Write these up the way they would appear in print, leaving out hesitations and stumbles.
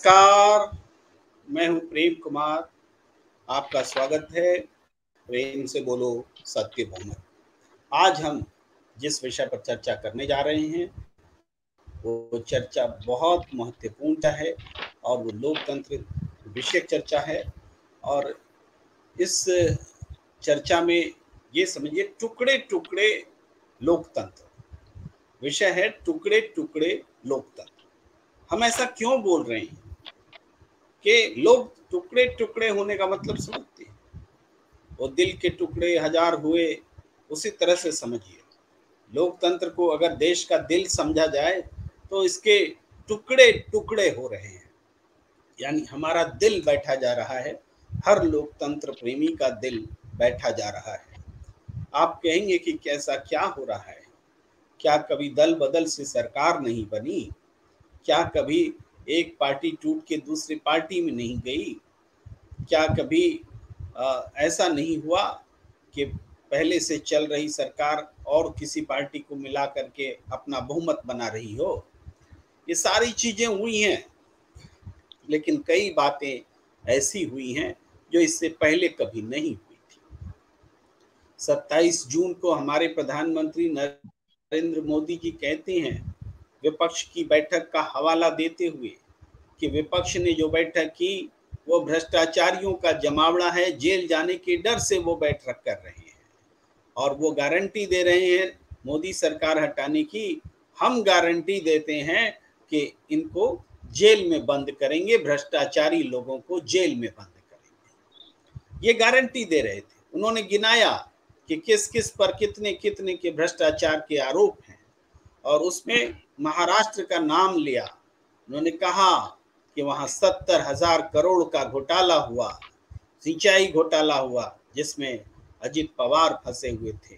नमस्कार, मैं हूं प्रेम कुमार। आपका स्वागत है प्रेम से बोलो सत्य बहुमत। आज हम जिस विषय पर चर्चा करने जा रहे हैं वो चर्चा बहुत महत्वपूर्ण है और वो लोकतंत्र विषयक चर्चा है। और इस चर्चा में ये समझिए टुकड़े टुकड़े लोकतंत्र विषय है। टुकड़े टुकड़े लोकतंत्र हम ऐसा क्यों बोल रहे हैं कि लोग टुकड़े टुकड़े होने का मतलब समझते हैं। वो दिल के टुकड़े हजार हुए, उसी तरह से समझिए लोकतंत्र को अगर देश का दिल समझा जाए तो इसके टुकड़े टुकड़े हो रहे हैं, यानी हमारा दिल बैठा जा रहा है। हर लोकतंत्र प्रेमी का दिल बैठा जा रहा है। आप कहेंगे कि कैसा क्या हो रहा है? क्या कभी दल बदल से सरकार नहीं बनी? क्या कभी एक पार्टी टूट के दूसरी पार्टी में नहीं गई? क्या कभी ऐसा नहीं हुआ कि पहले से चल रही सरकार और किसी पार्टी को मिला करके अपना बहुमत बना रही हो? ये सारी चीजें हुई हैं, लेकिन कई बातें ऐसी हुई हैं जो इससे पहले कभी नहीं हुई थी। 27 जून को हमारे प्रधानमंत्री नरेंद्र मोदी जी कहते हैं विपक्ष की बैठक का हवाला देते हुए कि विपक्ष ने जो बैठक की वो भ्रष्टाचारियों का जमावड़ा है, जेल जाने के डर से वो बैठक कर रहे हैं और वो गारंटी दे रहे हैं मोदी सरकार हटाने की। हम गारंटी देते हैं कि इनको जेल में बंद करेंगे, भ्रष्टाचारी लोगों को जेल में बंद करेंगे, ये गारंटी दे रहे थे। उन्होंने गिनाया कि किस किस पर कितने कितने के भ्रष्टाचार के आरोप हैं और उसमें महाराष्ट्र का नाम लिया। उन्होंने कहा कि वहां 70,000 करोड़ का घोटाला हुआ, सिंचाई घोटाला हुआ जिसमें अजित पवार फंसे हुए थे,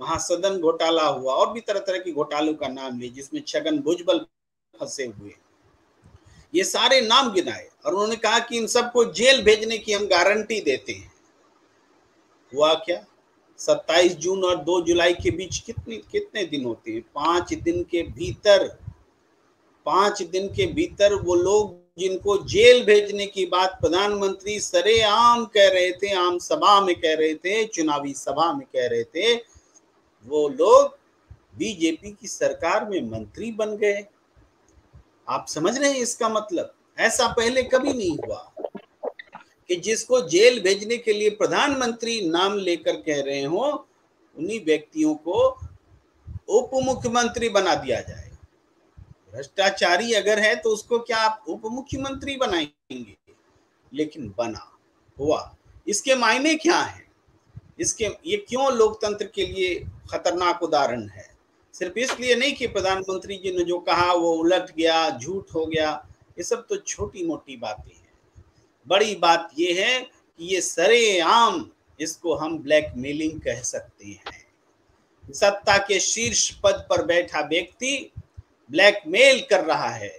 महासदन घोटाला हुआ और भी तरह तरह के घोटालों का नाम लिए जिसमें छगन भुजबल फंसे हुए। ये सारे नाम गिनाए और उन्होंने कहा कि इन सबको जेल भेजने की हम गारंटी देते हैं। हुआ क्या? 27 जून और 2 जुलाई के बीच कितने दिन होते हैं? 5 दिन के भीतर 5 दिन के भीतर वो लोग जिनको जेल भेजने की बात प्रधानमंत्री सरेआम कह रहे थे, आम सभा में कह रहे थे, चुनावी सभा में कह रहे थे, वो लोग बीजेपी की सरकार में मंत्री बन गए। आप समझ रहे हैं इसका मतलब? ऐसा पहले कभी नहीं हुआ कि जिसको जेल भेजने के लिए प्रधानमंत्री नाम लेकर कह रहे हो उन्हीं व्यक्तियों को उप मुख्यमंत्री बना दिया जाए। भ्रष्टाचारी अगर है तो उसको क्या आप उप मुख्यमंत्री बनाएंगे? लेकिन बना हुआ। इसके मायने क्या है? ये क्यों लोकतंत्र के लिए खतरनाक उदाहरण है? सिर्फ इसलिए नहीं कि प्रधानमंत्री जी ने जो कहा वो उलट गया, झूठ हो गया, ये सब तो छोटी मोटी बातें हैं। बड़ी बात ये है कि ये सरेआम इसको हम ब्लैकमेलिंग कह सकते हैं। सत्ता के शीर्ष पद पर बैठा व्यक्ति ब्लैकमेल कर रहा है,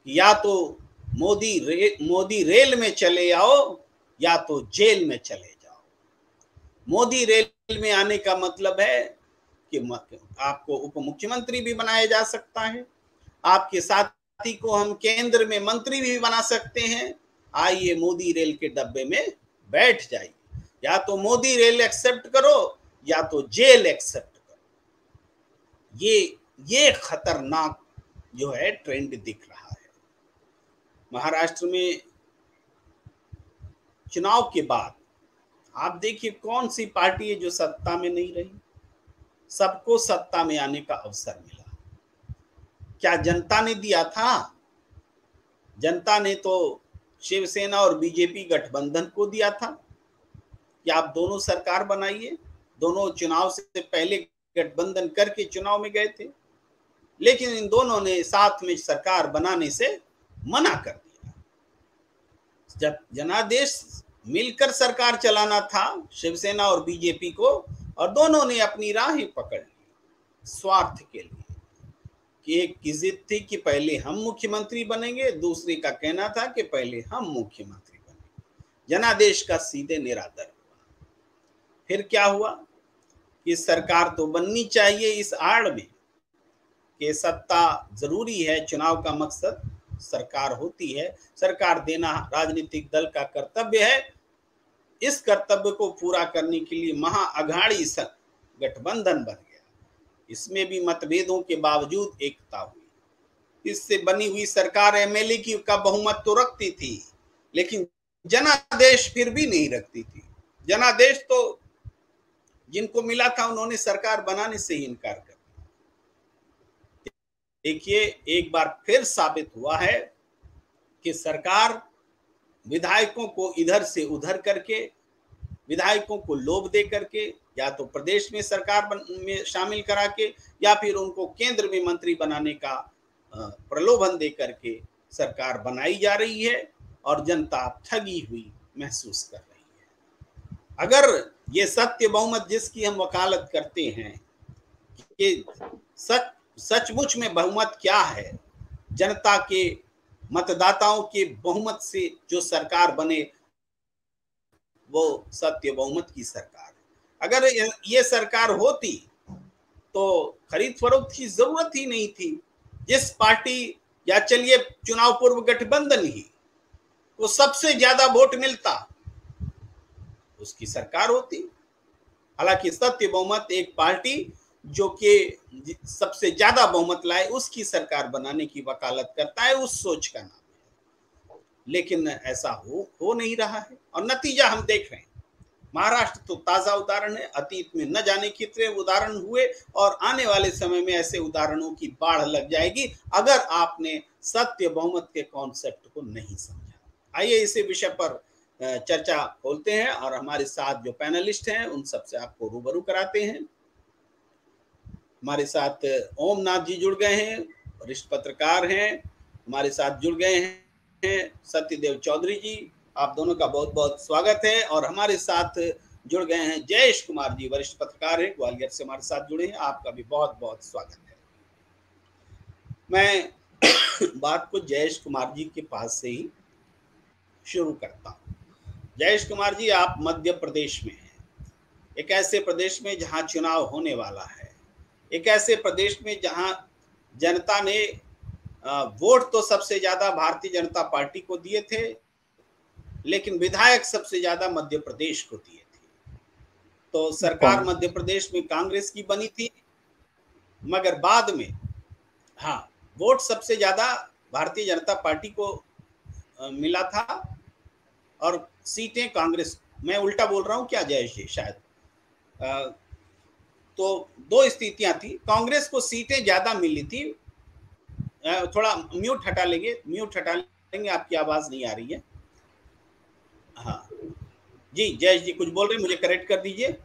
या तो मोदी रेल में चले आओ या तो जेल में चले जाओ। मोदी रेल में आने का मतलब है कि आपको उप मुख्यमंत्री भी बनाया जा सकता है, आपके साथी को हम केंद्र में मंत्री भी बना सकते हैं। आइए मोदी रेल के डब्बे में बैठ जाइए, या तो मोदी रेल एक्सेप्ट करो या तो जेल एक्सेप्ट करो। ये खतरनाक जो है ट्रेंड दिख रहा है। महाराष्ट्र में चुनाव के बाद आप देखिए कौन सी पार्टी है जो सत्ता में नहीं रही? सबको सत्ता में आने का अवसर मिला। क्या जनता ने दिया था? जनता ने तो शिवसेना और बीजेपी गठबंधन को दिया था कि आप दोनों सरकार बनाइए। दोनों चुनाव से पहले गठबंधन करके चुनाव में गए थे, लेकिन इन दोनों ने साथ में सरकार बनाने से मना कर दिया। जब जनादेश मिलकर सरकार चलाना था शिवसेना और बीजेपी को, और दोनों ने अपनी राहें पकड़ ली स्वार्थ के लिए। कि एक की जिद थी कि पहले हम मुख्यमंत्री बनेंगे, दूसरे का कहना था कि पहले हम मुख्यमंत्री बनेंगे। जनादेश का सीधे निरादर हुआ। फिर क्या हुआ कि सरकार तो बननी चाहिए इस आड़ में कि सत्ता जरूरी है, चुनाव का मकसद सरकार होती है, सरकार देना राजनीतिक दल का कर्तव्य है। इस कर्तव्य को पूरा करने के लिए महाअघाड़ी गठबंधन बन गया। इसमें भी मतभेदों के बावजूद एकता हुई। इससे बनी हुई सरकार एमएलए की का बहुमत तो रखती थी, लेकिन जनादेश फिर भी नहीं रखती थी। जनादेश तो जिनको मिला था उन्होंने सरकार बनाने से ही इनकार कर दिया। देखिए, एक बार फिर साबित हुआ है कि सरकार विधायकों को इधर से उधर करके, विधायकों को लोभ दे करके, या तो प्रदेश में सरकार में शामिल करा के, या फिर उनको केंद्र में मंत्री बनाने का प्रलोभन दे करके सरकार बनाई जा रही है और जनता ठगी हुई महसूस कर रही है। अगर ये सत्य बहुमत जिसकी हम वकालत करते हैं कि सचमुच में बहुमत क्या है, जनता के मतदाताओं के बहुमत से जो सरकार बने वो सत्य बहुमत की सरकार है। अगर ये सरकार होती तो खरीद फरोख्त की जरूरत ही नहीं थी। जिस पार्टी, या चलिए चुनाव पूर्व गठबंधन ही, वो सबसे ज्यादा वोट मिलता, उसकी सरकार होती। हालांकि सत्य बहुमत एक पार्टी जो कि सबसे ज्यादा बहुमत लाए उसकी सरकार बनाने की वकालत करता है, उस सोच का नाम है। लेकिन ऐसा हो नहीं रहा है और नतीजा हम देख रहे हैं। महाराष्ट्र तो ताजा उदाहरण है। अतीत में न जाने कितने उदाहरण हुए और आने वाले समय में ऐसे उदाहरणों की बाढ़ लग जाएगी अगर आपने सत्य बहुमत के कॉन्सेप्ट को नहीं समझा। आइए इसी विषय पर चर्चा खोलते हैं और हमारे साथ जो पैनलिस्ट हैं उन सबसे आपको रूबरू कराते हैं। हमारे साथ ओम नाथ जी जुड़ गए हैं, वरिष्ठ पत्रकार हैं। हमारे साथ जुड़ गए हैं सत्यदेव चौधरी जी, आप दोनों का बहुत बहुत स्वागत है। और हमारे साथ जुड़ गए हैं जयेश कुमार जी, वरिष्ठ पत्रकार हैं, ग्वालियर से हमारे साथ जुड़े हैं, आपका भी बहुत बहुत स्वागत है। मैं बात को जयेश कुमार जी के पास से ही शुरू करता हूँ। जयेश कुमार जी, आप मध्य प्रदेश में हैं, एक ऐसे प्रदेश में जहां चुनाव होने वाला है, एक ऐसे प्रदेश में जहां जनता ने वोट तो सबसे ज्यादा भारतीय जनता पार्टी को दिए थे, लेकिन विधायक सबसे ज्यादा मध्य प्रदेश को दिए थे। तो सरकार मध्य प्रदेश में कांग्रेस की बनी थी, मगर बाद में वोट सबसे ज्यादा भारतीय जनता पार्टी को मिला था और सीटें कांग्रेस, मैं उल्टा बोल रहा हूं क्या जयेश जी शायद, तो दो स्थितियां थी। कांग्रेस को सीटें ज्यादा मिली थी। थोड़ा म्यूट हटा लेंगे, आपकी आवाज नहीं आ रही है। हाँ जी, जयेश जी कुछ बोल रहे हैं, मुझे करेक्ट कर दीजिए।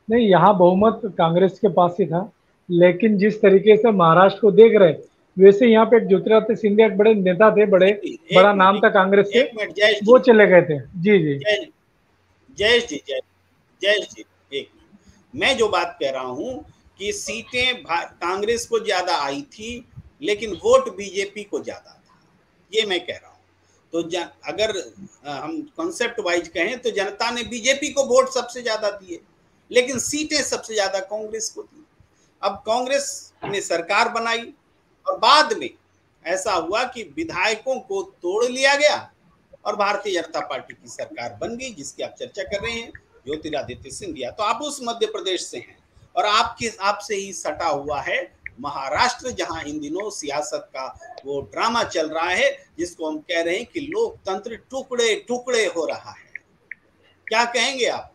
नहीं, यहाँ बहुमत कांग्रेस के पास ही था, लेकिन जिस तरीके से महाराष्ट्र को देख रहे वैसे यहाँ पे एक ज्योतिरादित्य सिंधिया एक बड़े नेता थे, बड़ा नाम था कांग्रेस से, वो चले गए थे। जी जी जयेश जी, एक मिनट, मैं जो बात कह रहा हूँ कि सीटें कांग्रेस को ज्यादा आई थी लेकिन वोट बीजेपी को ज्यादा था, ये मैं कह रहा हूँ। तो अगर हम कॉन्सेप्ट वाइज कहें तो जनता ने बीजेपी को वोट सबसे ज्यादा दिए, लेकिन सीटें सबसे ज्यादा कांग्रेस को दी। अब कांग्रेस ने सरकार बनाई और बाद में ऐसा हुआ कि विधायकों को तोड़ लिया गया और भारतीय जनता पार्टी की सरकार बन गई, जिसकी आप चर्चा कर रहे हैं, ज्योतिरादित्य सिंधिया। तो आप उस मध्य प्रदेश से हैं और आपसे ही सटा हुआ है महाराष्ट्र, जहां इन दिनों सियासत का वो ड्रामा चल रहा है जिसको हम कह रहे हैं कि लोकतंत्र टुकड़े टुकड़े हो रहा है। क्या कहेंगे आप?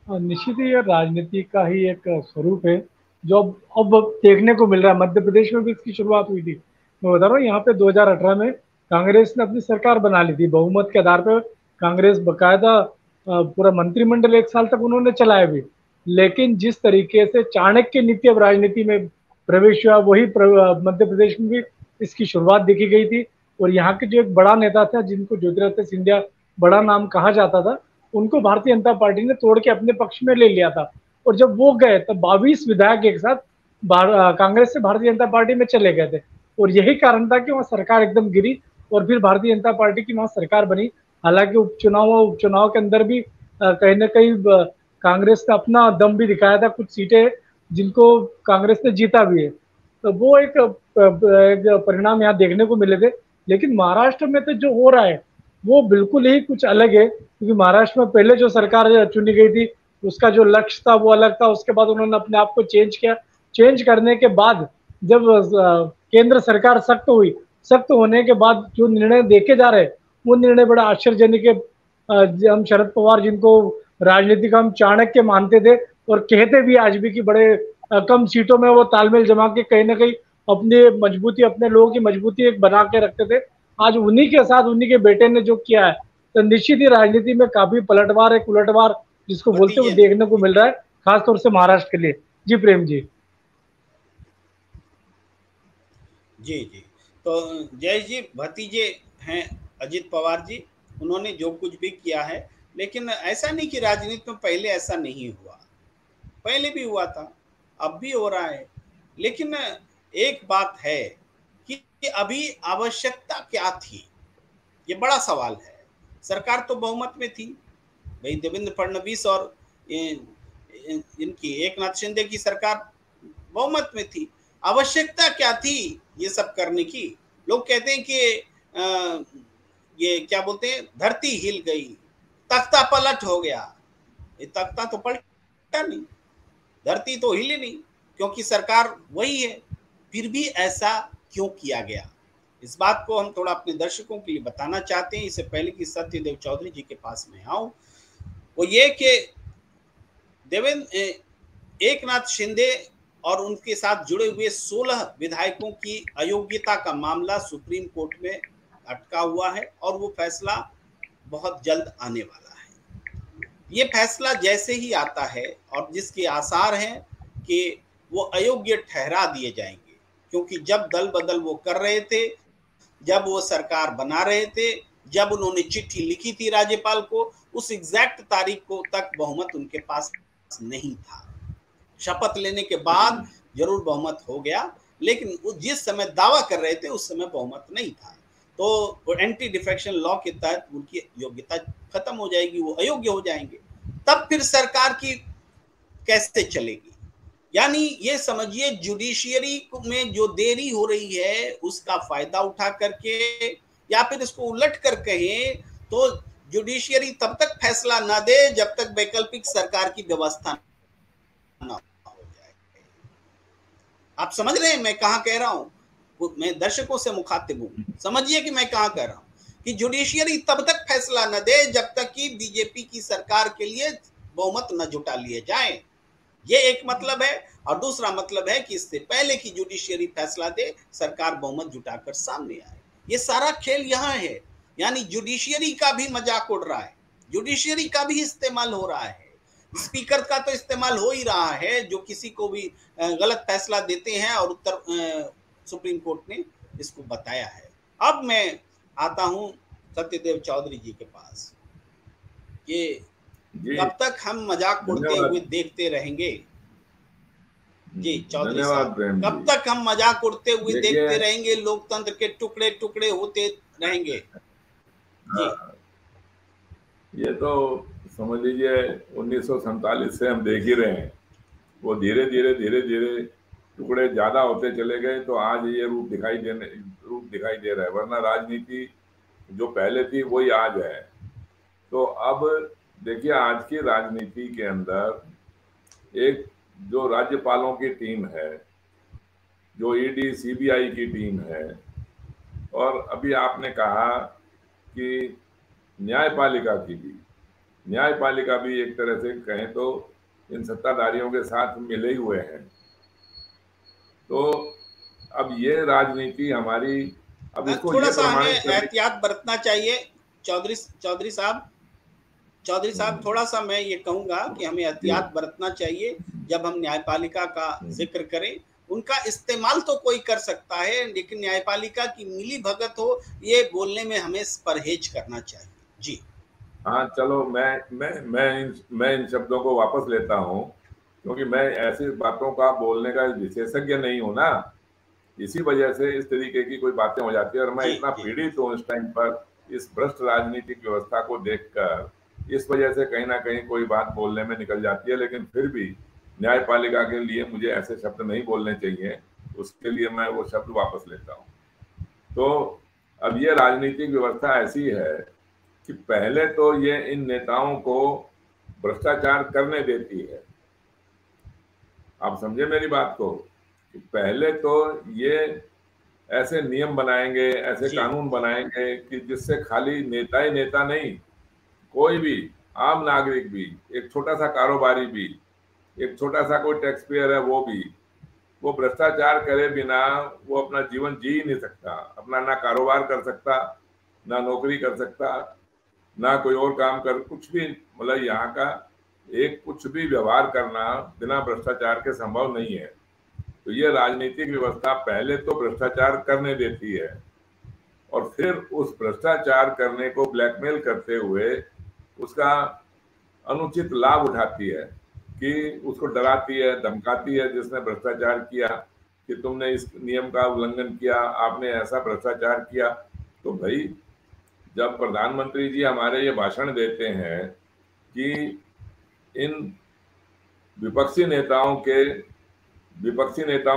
निश्चित ही यह राजनीति का ही एक स्वरूप है जो अब देखने को मिल रहा है। मध्य प्रदेश में भी इसकी शुरुआत हुई थी। मैं बता रहा हूँ, यहाँ पे 2018 में कांग्रेस ने अपनी सरकार बना ली थी बहुमत के आधार पर। कांग्रेस बकायदा पूरा मंत्रिमंडल 1 साल तक उन्होंने चलाया भी, लेकिन जिस तरीके से चाणक्य नीति अब राजनीति में प्रवेश हुआ, वही मध्य प्रदेश में भी इसकी शुरुआत देखी गई थी। और यहाँ के जो एक बड़ा नेता था जिनको ज्योतिरादित्य सिंधिया बड़ा नाम कहा जाता था, उनको भारतीय जनता पार्टी ने तोड़ के अपने पक्ष में ले लिया था। और जब वो गए तब 22 विधायक एक साथ कांग्रेस से भारतीय जनता पार्टी में चले गए थे। और यही कारण था कि वहाँ सरकार एकदम गिरी और फिर भारतीय जनता पार्टी की वहाँ सरकार बनी। हालांकि उपचुनाव के अंदर भी कहीं ना कहीं कांग्रेस ने अपना दम भी दिखाया था, कुछ सीटें जिनको कांग्रेस ने जीता भी है। तो वो एक परिणाम यहाँ देखने को मिले थे। लेकिन महाराष्ट्र में तो जो हो रहा है वो बिल्कुल ही कुछ अलग है, क्योंकि महाराष्ट्र में पहले जो सरकार चुनी गई थी उसका जो लक्ष्य था वो अलग था। उसके बाद उन्होंने अपने आप को चेंज किया। चेंज करने के बाद जब केंद्र सरकार सख्त हुई, सख्त होने के बाद जो निर्णय देखे जा रहे हैं वो निर्णय बड़ा आश्चर्यजनक है। हम शरद पवार जिनको राजनीति का हम चाणक्य मानते थे और कहते भी आज भी कि बड़े कम सीटों में वो तालमेल जमा के कहीं ना कहीं अपनी मजबूती, अपने लोगों की मजबूती एक बना के रखते थे, आज उन्हीं के साथ उन्हीं के बेटे ने जो किया है तो निश्चित ही राजनीति में काफी पलटवार है, उलटवार जिसको बोलते हुए देखने को मिल रहा है, खासतौर से महाराष्ट्र के लिए। जी प्रेम जी। जी जी। तो जय जी भतीजे हैं अजित पवार जी, उन्होंने जो कुछ भी किया है, लेकिन ऐसा नहीं कि राजनीति में पहले ऐसा नहीं हुआ, पहले भी हुआ था, अब भी हो रहा है। लेकिन एक बात है कि अभी आवश्यकता क्या थी, ये बड़ा सवाल है। सरकार तो बहुमत में थी भाई, देवेंद्र फडणवीस और इनकी एकनाथ शिंदे की सरकार बहुमत में थी। आवश्यकता क्या थी ये सब करने की? लोग कहते हैं कि ये क्या बोलते हैं, धरती हिल गई, तख्ता पलट हो गया। ये तख्ता तो पलटा नहीं, धरती तो हिली नहीं, क्योंकि सरकार वही है। फिर भी ऐसा क्यों किया गया, इस बात को हम थोड़ा अपने दर्शकों के लिए बताना चाहते हैं। इससे पहले कि सत्यदेव चौधरी जी के पास में आऊं, वो ये कि देवेंद्र एकनाथ शिंदे और उनके साथ जुड़े हुए 16 विधायकों की अयोग्यता का मामला सुप्रीम कोर्ट में अटका हुआ है और वो फैसला बहुत जल्द आने वाला है। ये फैसला जैसे ही आता है, और जिसके आसार हैं कि वो अयोग्य ठहरा दिए जाएंगे, क्योंकि जब दल बदल वो कर रहे थे, जब वो सरकार बना रहे थे, जब उन्होंने चिट्ठी लिखी थी राज्यपाल को, उस एग्जैक्ट तारीख को तक बहुमत उनके पास नहीं था। शपथ लेने के बाद जरूर बहुमत हो गया, लेकिन वो जिस समय दावा कर रहे थे उस समय बहुमत नहीं था। तो एंटी डिफेक्शन लॉ के तहत उनकी योग्यता खत्म हो जाएगी, वो अयोग्य हो जाएंगे। तब फिर सरकार की कैसे चलेगी? यानी ये समझिए, जुडिशियरी में जो देरी हो रही है उसका फायदा उठा करके, या फिर इसको उलट कर कहें तो जुडिशियरी तब तक फैसला ना दे जब तक वैकल्पिक सरकार की व्यवस्था ना हो जाए। आप समझ रहे हैं मैं कहां कह रहा हूं? मैं दर्शकों से मुखातिब हूं, समझिए कि मैं कहां कह रहा हूं कि जुडिशियरी तब तक फैसला न दे जब तक कि बीजेपी की सरकार के लिए बहुमत न जुटा लिए जाए। ये एक मतलब है। और दूसरा मतलब है कि इससे पहले कि जुडिशियरी फैसला दे, सरकार बहुमत जुटाकर सामने आए। ये सारा खेल यहाँ है। यानी जुडिशियरी का भी मजाक उड़ रहा है, जुडिशियरी का भी इस्तेमाल हो रहा है, स्पीकर का तो इस्तेमाल हो ही रहा है, जो किसी को भी गलत फैसला देते हैं, और उत्तर सुप्रीम कोर्ट ने इसको बताया है। अब मैं आता हूं सत्यदेव चौधरी जी के पास। ये कब तक हम मजाक उड़ते हुए देखते रहेंगे? जी चौधरी साहब, कब तक हम मजाक उड़ते हुए देखते रहेंगे, लोकतंत्र के टुकड़े टुकड़े होते रहेंगे? जी, ये तो समझ लीजिए 1947 से हम देख ही रहे हैं। वो धीरे धीरे टुकड़े ज्यादा होते चले गए, तो आज ये रूप दिखाई दे रहा है। वरना राजनीति जो पहले थी वही आज है। तो अब देखिए, आज की राजनीति के अंदर एक जो राज्यपालों की टीम है, जो ईडी सीबीआई की टीम है, और अभी आपने कहा कि न्यायपालिका भी एक तरह से कहें तो इन सत्ताधारियों के साथ मिले हुए हैं। तो अब ये राजनीति हमारी, अब इसको थोड़ा सा हमें एहतियात बरतना चाहिए। चौधरी साहब थोड़ा सा मैं ये कहूंगा कि हमें एहतियात बरतना चाहिए जब हम न्यायपालिका का जिक्र करें। उनका इस्तेमाल तो कोई कर सकता है, लेकिन न्यायपालिका की मिली भगत हो, ये बोलने में हमें परहेज करना चाहिए। जी हाँ, चलो मैं इन शब्दों को वापस लेता हूँ, क्योंकि मैं ऐसी बातों का बोलने का विशेषज्ञ नहीं हूँ ना। इसी वजह से इस तरीके की कोई बातें हो जाती है, और मैं इतना पीड़ित हूँ इस टाइम पर इस भ्रष्ट राजनीतिक व्यवस्था को देखकर। इस वजह से कहीं ना कहीं कोई बात बोलने में निकल जाती है, लेकिन फिर भी न्यायपालिका के लिए मुझे ऐसे शब्द नहीं बोलने चाहिए। उसके लिए मैं वो शब्द वापस लेता हूँ। तो अब ये राजनीतिक व्यवस्था ऐसी है कि पहले तो ये इन नेताओं को भ्रष्टाचार करने देती है। आप समझे मेरी बात को, कि पहले तो ये ऐसे नियम बनाएंगे, ऐसे कानून बनाएंगे कि जिससे खाली नेता ही नेता नहीं, कोई भी आम नागरिक भी, एक छोटा सा कारोबारी भी, एक छोटा सा कोई टैक्स पेयर है वो भ्रष्टाचार करे बिना वो अपना जीवन जी ही नहीं सकता। अपना ना कारोबार कर सकता, ना नौकरी कर सकता, ना कोई और काम कर, कुछ भी, मतलब यहाँ का एक कुछ भी व्यवहार करना बिना भ्रष्टाचार के संभव नहीं है। तो ये राजनीतिक व्यवस्था पहले तो भ्रष्टाचार करने देती है और फिर उस भ्रष्टाचार करने को ब्लैकमेल करते हुए उसका अनुचित लाभ उठाती है, कि उसको डराती है, धमकाती है जिसने भ्रष्टाचार किया कि तुमने इस नियम का उल्लंघन किया, आपने ऐसा भ्रष्टाचार किया। तो भाई जब प्रधानमंत्री जी हमारे ये भाषण देते हैं कि इन विपक्षी नेताओं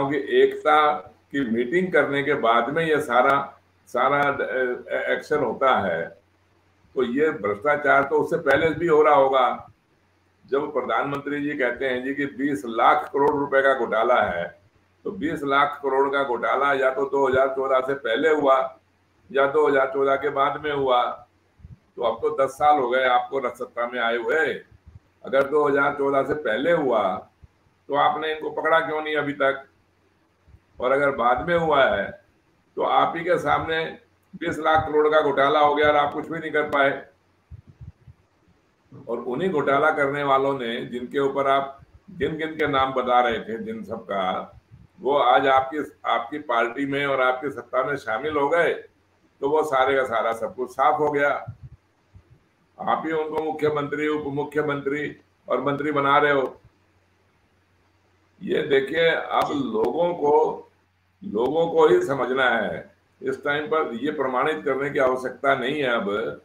की एकता की मीटिंग करने के बाद में ये सारा एक्शन होता है, तो ये भ्रष्टाचार तो उससे पहले भी हो रहा होगा। जब प्रधानमंत्री जी कहते हैं जी कि 20 लाख करोड़ रुपए का घोटाला है, तो 20 लाख करोड़ का घोटाला या तो 2014 से पहले हुआ या 2014 के बाद में हुआ। तो अब तो 10 साल हो गए आपको सत्ता में आए हुए। अगर 2014 से पहले हुआ तो आपने इनको पकड़ा क्यों नहीं अभी तक? और अगर बाद में हुआ है तो आप ही के सामने 20 लाख करोड़ का घोटाला हो गया और आप कुछ भी नहीं कर पाए। और उन्हीं घोटाला करने वालों ने, जिनके ऊपर आप गिन गिन के नाम बता रहे थे, जिन सब का, वो आज आपकी पार्टी में और आपकी सत्ता में शामिल हो गए, तो वो सारे का सारा सब कुछ साफ हो गया। आप ही उनको मुख्यमंत्री, उप मुख्यमंत्री और मंत्री बना रहे हो। ये देखिए, अब लोगों को ही समझना है इस टाइम पर। ये प्रमाणित करने की आवश्यकता नहीं है अब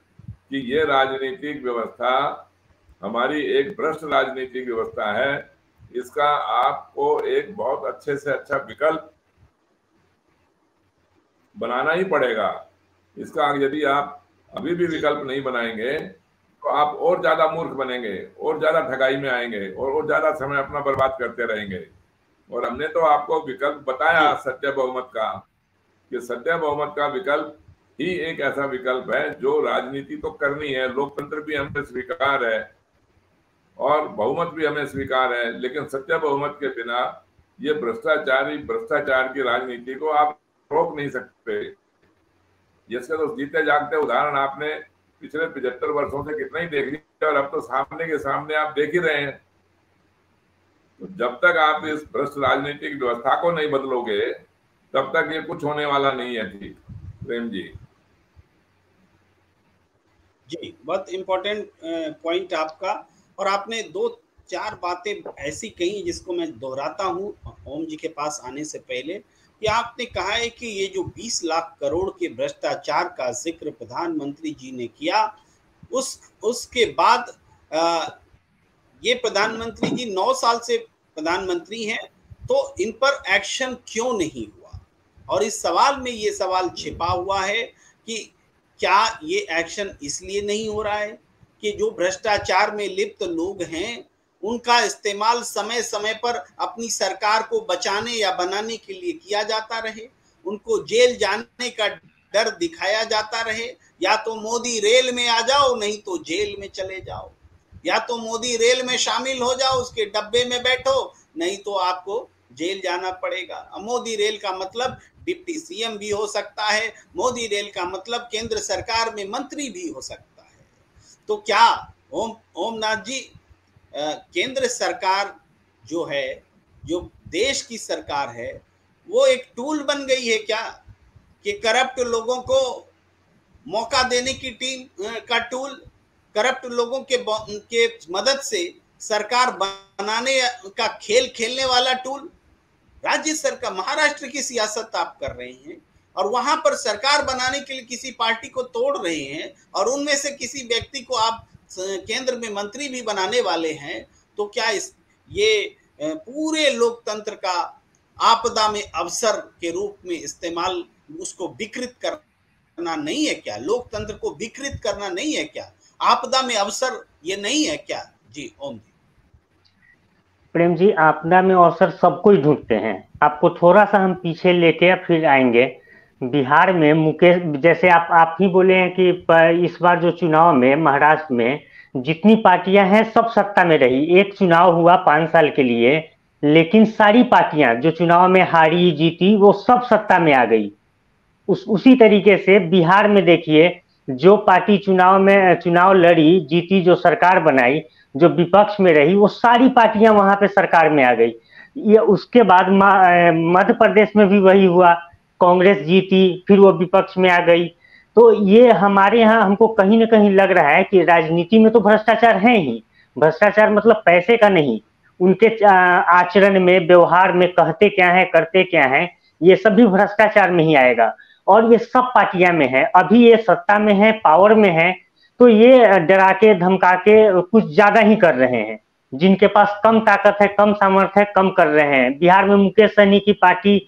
कि ये राजनीतिक व्यवस्था हमारी एक भ्रष्ट राजनीतिक व्यवस्था है। इसका आपको एक बहुत अच्छे से अच्छा विकल्प बनाना ही पड़ेगा। इसका यदि आप अभी भी विकल्प नहीं बनाएंगे तो आप और ज्यादा मूर्ख बनेंगे, और ज्यादा ठगाई में आएंगे और ज्यादा समय अपना बर्बाद करते रहेंगे। और हमने तो आपको विकल्प बताया सत्य बहुमत का, कि सत्य बहुमत का विकल्प ही एक ऐसा विकल्प है जो राजनीति तो करनी है, लोकतंत्र भी हमें स्वीकार है और बहुमत भी हमें स्वीकार है, लेकिन सत्य बहुमत के बिना ये भ्रष्टाचार की राजनीति को आप रोक नहीं सकते। जिसके तो जीते जागते उदाहरण आपने पिछले 75 वर्षों से कितना ही देख लिया, और अब तो सामने के सामने आप देख ही रहे हैं। तो जब तक आप इस भ्रष्ट राजनीतिक व्यवस्था को नहीं बदलोगे तब तक ये कुछ होने वाला नहीं है। ठीक प्रेम जी। जी, बहुत इम्पोर्टेंट पॉइंट आपका। और आपने 2-4 बातें ऐसी कही जिसको मैं दोहराता हूँ ओम जी के पास आने से पहले, कि आपने कहा है कि ये जो 20 लाख करोड़ के भ्रष्टाचार का जिक्र प्रधानमंत्री जी ने किया, उसके बाद ये प्रधानमंत्री जी 9 साल से प्रधानमंत्री हैं, तो इन पर एक्शन क्यों नहीं हुआ? और इस सवाल में ये सवाल छिपा हुआ है कि क्या ये एक्शन इसलिए नहीं हो रहा है कि जो भ्रष्टाचार में लिप्त लोग हैं उनका इस्तेमाल समय समय पर अपनी सरकार को बचाने या बनाने के लिए किया जाता रहे, उनको जेल जाने का डर दिखाया जाता रहे। या तो मोदी रेल में आ जाओ, नहीं तो जेल में चले जाओ, या तो मोदी रेल में शामिल हो जाओ, उसके डब्बे में बैठो, नहीं तो आपको जेल जाना पड़ेगा। मोदी रेल का मतलब डिप्टी सीएम भी हो सकता है, मोदी रेल का मतलब केंद्र सरकार में मंत्री भी हो सकता है। तो क्या ओमनाथ जी, केंद्र सरकार जो है, जो देश की सरकार है, वो एक टूल बन गई है क्या, कि करप्ट लोगों को मौका देने की टीम का टूल, करप्ट लोगों के मदद से सरकार बनाने का खेल खेलने वाला टूल? राज्य सरकार, महाराष्ट्र की सियासत आप कर रहे हैं और वहां पर सरकार बनाने के लिए किसी पार्टी को तोड़ रहे हैं और उनमें से किसी व्यक्ति को आप केंद्र में मंत्री भी बनाने वाले हैं। तो क्या ये पूरे लोकतंत्र का आपदा में अवसर के रूप में इस्तेमाल, उसको विकृत करना नहीं है क्या? लोकतंत्र को विकृत करना नहीं है क्या? आपदा में अवसर ये नहीं है क्या? जी ओम जी। प्रेम जी, आपदा में अवसर सब कोई ढूंढते हैं। आपको थोड़ा सा हम पीछे लेके फिर आएंगे। बिहार में मुकेश, जैसे आप ही बोले हैं कि इस बार जो चुनाव में महाराष्ट्र में जितनी पार्टियां हैं सब सत्ता में रही। एक चुनाव हुआ 5 साल के लिए, लेकिन सारी पार्टियां जो चुनाव में हारी जीती वो सब सत्ता में आ गई। उसी तरीके से बिहार में देखिए, जो पार्टी चुनाव लड़ी जीती, जो सरकार बनाई, जो विपक्ष में रही, वो सारी पार्टियां वहां पे सरकार में आ गई। ये उसके बाद मध्य प्रदेश में भी वही हुआ, कांग्रेस जीती फिर वो विपक्ष में आ गई। तो ये हमारे यहाँ हमको कहीं ना कहीं लग रहा है कि राजनीति में तो भ्रष्टाचार है ही। भ्रष्टाचार मतलब पैसे का नहीं, उनके आचरण में, व्यवहार में, कहते क्या है करते क्या है, ये सब भी भ्रष्टाचार में ही आएगा। और ये सब पार्टियां में है, अभी ये सत्ता में है, पावर में है, तो ये डरा के धमका के कुछ ज्यादा ही कर रहे हैं। जिनके पास कम ताकत है, कम सामर्थ्य है, कम कर रहे हैं। बिहार में मुकेश सहनी की पार्टी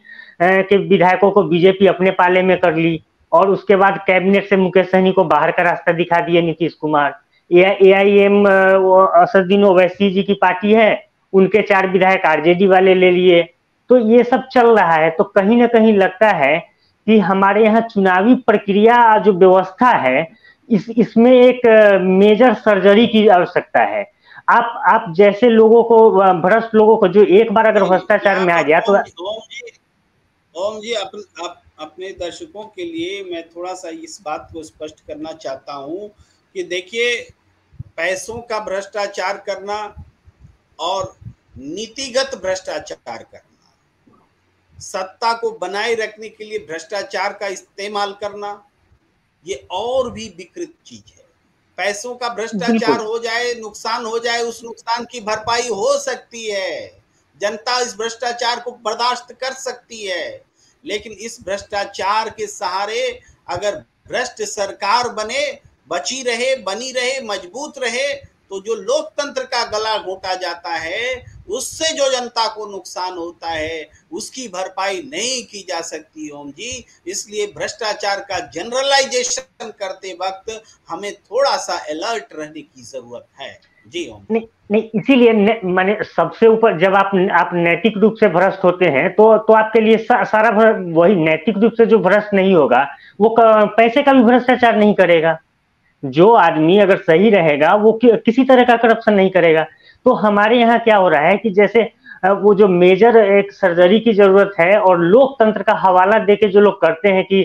के विधायकों को बीजेपी अपने पाले में कर ली, और उसके बाद कैबिनेट से मुकेश सहनी को बाहर का रास्ता दिखा दिए नीतीश कुमार। AIM असदुद्दीन ओवैसी जी की पार्टी है, उनके 4 विधायक RJD वाले ले लिए। तो ये सब चल रहा है। तो कहीं ना कहीं लगता है कि हमारे यहाँ चुनावी प्रक्रिया जो व्यवस्था है, इसमें एक मेजर सर्जरी की आवश्यकता है। आप जैसे लोगों को, भ्रष्ट लोगों को, जो एक बार अगर भ्रष्टाचार में आ गया तो ओम जी अपने दर्शकों के लिए मैं थोड़ा सा इस बात को स्पष्ट करना चाहता हूं कि देखिए, पैसों का भ्रष्टाचार करना और नीतिगत भ्रष्टाचार करना, सत्ता को बनाए रखने के लिए भ्रष्टाचार का इस्तेमाल करना, ये और भी विकृत चीज है। पैसों का भ्रष्टाचार हो जाए, नुकसान हो जाए, उस नुकसान की भरपाई हो सकती है, जनता इस भ्रष्टाचार को बर्दाश्त कर सकती है। लेकिन इस भ्रष्टाचार के सहारे अगर भ्रष्ट सरकार बची रहे, बनी रहे, मजबूत रहे, तो जो लोकतंत्र का गला घोटा जाता है, उससे जो जनता को नुकसान होता है, उसकी भरपाई नहीं की जा सकती ओम जी। इसलिए भ्रष्टाचार का जनरलाइजेशन करते वक्त हमें थोड़ा सा अलर्ट रहने की जरूरत है। जी ओम। नहीं, इसीलिए माने सबसे ऊपर जब आप नैतिक रूप से भ्रष्ट होते हैं तो आपके लिए सारा वही नैतिक रूप से जो भ्रष्ट नहीं होगा वो पैसे का भी भ्रष्टाचार नहीं करेगा। जो आदमी अगर सही रहेगा वो किसी तरह का करप्शन नहीं करेगा। तो हमारे यहाँ क्या हो रहा है कि जैसे वो जो मेजर एक सर्जरी की जरूरत है, और लोकतंत्र का हवाला देके जो लोग करते हैं कि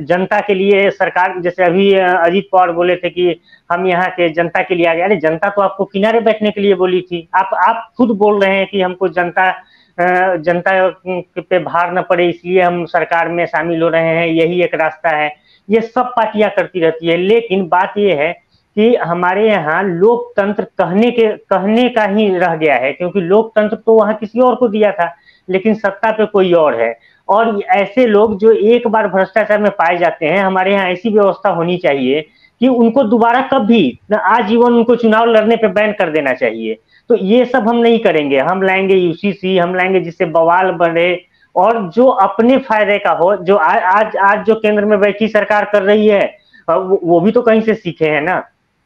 जनता के लिए सरकार, जैसे अभी अजीत पवार बोले थे कि हम यहाँ के जनता के लिए आ गए। अरे जनता तो आपको किनारे बैठने के लिए बोली थी। आप खुद बोल रहे हैं कि हमको जनता पे भार न पड़े इसलिए हम सरकार में शामिल हो रहे हैं, यही एक रास्ता है। ये सब पार्टियां करती रहती है। लेकिन बात ये है कि हमारे यहाँ लोकतंत्र कहने का ही रह गया है, क्योंकि लोकतंत्र तो वहां किसी और को दिया था, लेकिन सत्ता पे कोई और है। और ऐसे लोग जो एक बार भ्रष्टाचार में पाए जाते हैं, हमारे यहाँ ऐसी व्यवस्था होनी चाहिए कि उनको दोबारा कभी आजीवन उनको चुनाव लड़ने पे बैन कर देना चाहिए। तो ये सब हम नहीं करेंगे। हम लाएंगे UCC, हम लाएंगे जिससे बवाल बढ़े, और जो अपने फायदे का हो। जो आज जो केंद्र में बैठी सरकार कर रही है, वो भी तो कहीं से सीखे हैं ना।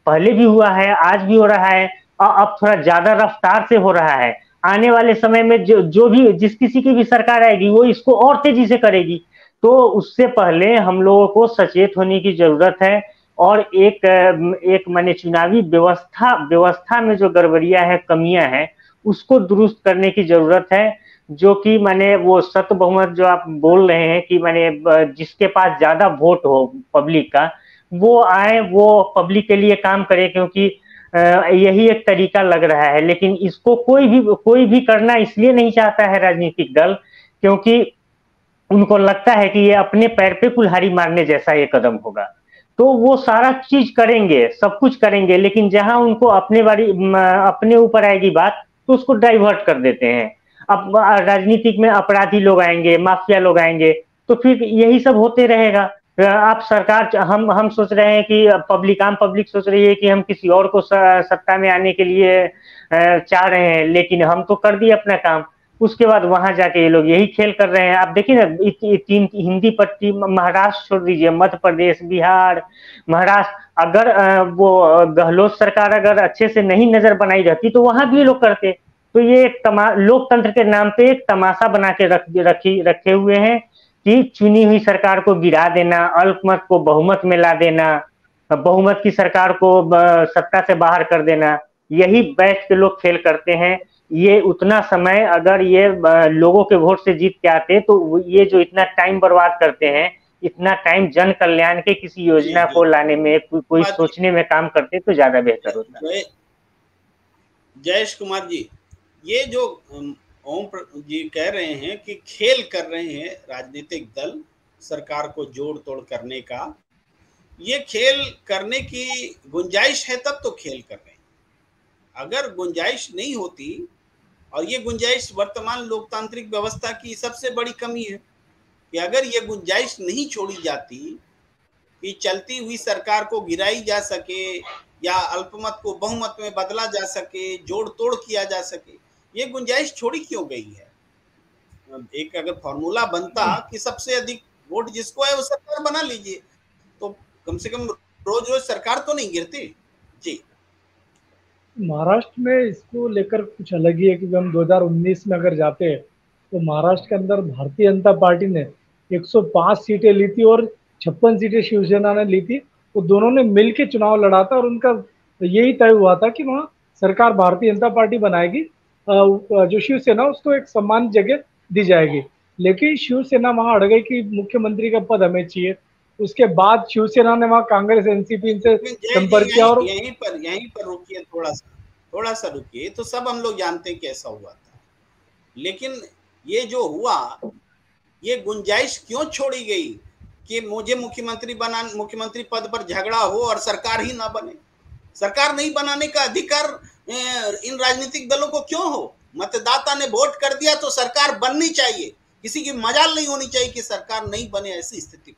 पहले भी हुआ है, आज भी हो रहा है, और अब थोड़ा ज्यादा रफ्तार से हो रहा है। आने वाले समय में जो भी जिस किसी की भी सरकार आएगी वो इसको और तेजी से करेगी। तो उससे पहले हम लोगों को सचेत होने की जरूरत है, और एक माने चुनावी व्यवस्था में जो गड़बड़ियां है, कमियां हैं, उसको दुरुस्त करने की जरूरत है। जो कि माने वो सत बहुमत जो आप बोल रहे हैं कि माने जिसके पास ज्यादा वोट हो पब्लिक का, वो आए, वो पब्लिक के लिए काम करे, क्योंकि यही एक तरीका लग रहा है। लेकिन इसको कोई भी करना इसलिए नहीं चाहता है राजनीतिक दल, क्योंकि उनको लगता है कि ये अपने पैर पे कुल्हाड़ी मारने जैसा ये कदम होगा। तो वो सारा चीज करेंगे, सब कुछ करेंगे, लेकिन जहां उनको अपने ऊपर आएगी बात तो उसको डाइवर्ट कर देते हैं। अब राजनीतिक में अपराधी लोग आएंगे, माफिया लोग आएंगे, तो फिर यही सब होते रहेगा। आप सरकार, हम सोच रहे हैं कि आम पब्लिक सोच रही है कि हम किसी और को सत्ता में आने के लिए चाह रहे हैं, लेकिन हम तो कर दिए अपना काम। उसके बाद वहां जाके ये लोग यही खेल कर रहे हैं। आप देखिए ना, तीन हिंदी पट्टी, महाराष्ट्र छोड़ दीजिए, मध्य प्रदेश, बिहार, महाराष्ट्र, अगर वो गहलोत सरकार अगर अच्छे से नहीं नजर बनाई रहती तो वहां भी ये लोग करते। तो ये एक लोकतंत्र के नाम पे एक तमाशा बना के रखे हुए हैं कि चुनी हुई सरकार को गिरा देना, अल्पमत को बहुमत में ला देना, बहुमत की सरकार को सत्ता से बाहर कर देना, यही बैठ के लोग खेल करते हैं। ये उतना समय अगर ये लोगों के वोट से जीत के आते तो ये जो इतना टाइम बर्बाद करते हैं, इतना टाइम जन कल्याण के किसी योजना को लाने में, कोई सोचने में काम करते तो ज्यादा बेहतर होता। जयेश कुमार जी, ये जो ओम जी कह रहे हैं कि खेल कर रहे हैं राजनीतिक दल सरकार को जोड़ तोड़ करने का, ये खेल करने की गुंजाइश है तब तो खेल कर रहे हैं। अगर गुंजाइश नहीं होती, और ये गुंजाइश वर्तमान लोकतांत्रिक व्यवस्था की सबसे बड़ी कमी है कि अगर ये गुंजाइश नहीं छोड़ी जाती कि चलती हुई सरकार को गिराई जा सके या अल्पमत को बहुमत में बदला जा सके, जोड़ तोड़ किया जा सके, ये गुंजाइश छोड़ी क्यों गई है? एक अगर फॉर्मूला बनता कि सबसे अधिक वोट जिसको है वो सरकार बना लीजिए, तो कम से कम रोज रोज सरकार तो नहीं गिरती। जी, महाराष्ट्र में इसको लेकर कुछ अलग ही है कि हम 2019 में अगर जाते हैं तो महाराष्ट्र के अंदर भारतीय जनता पार्टी ने 105 सीटें ली थी और 56 सीटें शिवसेना ने ली थी। वो दोनों ने मिल के चुनाव लड़ा था और उनका यही तय हुआ था कि वहाँ सरकार भारतीय जनता पार्टी बनाएगी, जो शिवसेना उसको एक सम्मान जगह दी जाएगी। लेकिन शिवसेना वहाँ अड़ गई कि मुख्यमंत्री का पद हमें चाहिए। उसके बाद शिवसेना ने वहाँ कांग्रेस एनसीपी से संपर्क किया और यहीं पर रुकिए, थोड़ा सा रुकिए। तो सब हम लोग जानते हैं कैसा हुआ था, लेकिन ये जो हुआ, ये गुंजाइश क्यों छोड़ी गई कि मुझे मुख्यमंत्री पद पर झगड़ा हो और सरकार ही ना बने? सरकार नहीं बनाने का अधिकार इन राजनीतिक दलों को क्यों हो? मतदाता ने वोट कर दिया तो सरकार बननी चाहिए, किसी की मजाल नहीं होनी चाहिए कि सरकार नहीं बने, ऐसी स्थिति।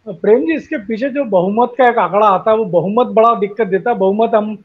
प्रेम जी, इसके पीछे जो बहुमत का एक आंकड़ा आता है वो बहुमत बड़ा दिक्कत देता है। बहुमत हम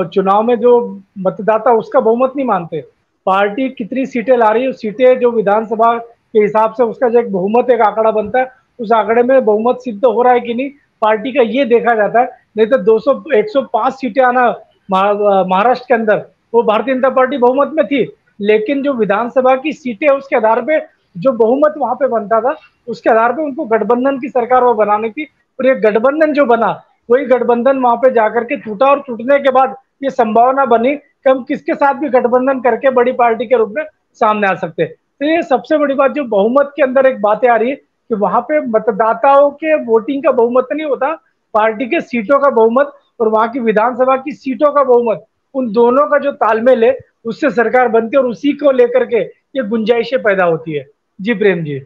चुनाव में जो मतदाता उसका बहुमत नहीं मानते, पार्टी कितनी सीटें ला रही है, सीटें जो विधानसभा के हिसाब से उसका जो एक बहुमत एक आंकड़ा बनता है, उस आंकड़े में बहुमत सिद्ध हो रहा है कि नहीं पार्टी का ये देखा जाता है। नहीं तो 105 सीटें आना महाराष्ट्र के अंदर, वो भारतीय जनता पार्टी बहुमत में थी, लेकिन जो विधानसभा की सीटें उसके आधार पे जो बहुमत वहां पे बनता था, उसके आधार पे उनको गठबंधन की सरकार वो बनानी थी। और ये गठबंधन जो बना, वही गठबंधन वहां पे जाकर के टूटा और टूटने के बाद ये संभावना बनी कि हम किसके साथ भी गठबंधन करके बड़ी पार्टी के रूप में सामने आ सकते। तो ये सबसे बड़ी बात जो बहुमत के अंदर एक बातें आ रही है कि वहां पे मतदाताओं के वोटिंग का बहुमत नहीं होता, पार्टी के सीटों का बहुमत और वहां की विधानसभा की सीटों का बहुमत, उन दोनों का जो तालमेल है उससे सरकार बनती है और उसी को लेकर के ये गुंजाइशें पैदा होती है। जी प्रेम जी,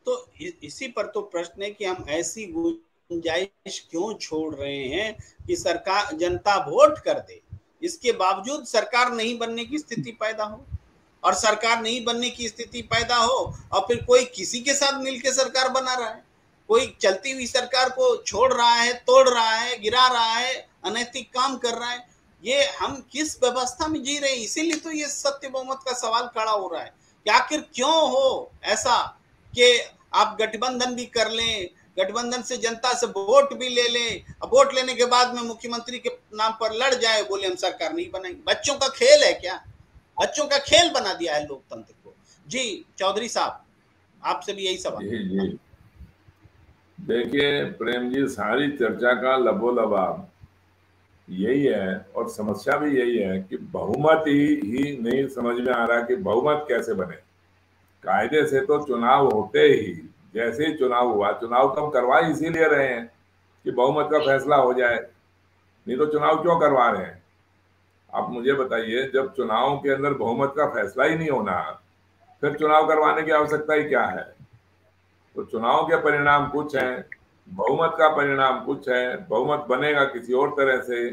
तो इसी पर तो प्रश्न है कि हम ऐसी गुंजाइश क्यों छोड़ रहे हैं कि सरकार जनता वोट कर दे, इसके बावजूद सरकार नहीं बनने की स्थिति पैदा हो, और सरकार नहीं बनने की स्थिति पैदा हो और फिर कोई किसी के साथ मिलकर सरकार बना रहा है, कोई चलती हुई सरकार को छोड़ रहा है, तोड़ रहा है, गिरा रहा है, अनैतिक काम कर रहा है। ये हम किस व्यवस्था में जी रहे हैं? इसीलिए तो ये सत्य बहुमत का सवाल खड़ा हो रहा है कि आखिर क्यों हो ऐसा कि आप गठबंधन भी कर लें, गठबंधन से जनता से वोट भी ले लें, अब वोट लेने के बाद में मुख्यमंत्री के नाम पर लड़ जाए, बोले हम सरकार नहीं बनाएंगे। बच्चों का खेल है क्या? बच्चों का खेल बना दिया है लोकतंत्र को। जी चौधरी साहब, आपसे भी यही सवाल। जी देखिए प्रेम जी, सारी चर्चा का लबोलबाब यही है और समस्या भी यही है कि बहुमत ही नहीं समझ में आ रहा कि बहुमत कैसे बने। कायदे से तो चुनाव होते ही, जैसे ही चुनाव हुआ, चुनाव तो हम करवा इसीलिए रहे हैं कि बहुमत का फैसला हो जाए, नहीं तो चुनाव क्यों करवा रहे हैं? आप मुझे बताइए, जब चुनाव के अंदर बहुमत का फैसला ही नहीं होना, फिर चुनाव करवाने की आवश्यकता ही क्या है? तो चुनाव के परिणाम कुछ हैं, बहुमत का परिणाम कुछ है, बहुमत बनेगा किसी और तरह से,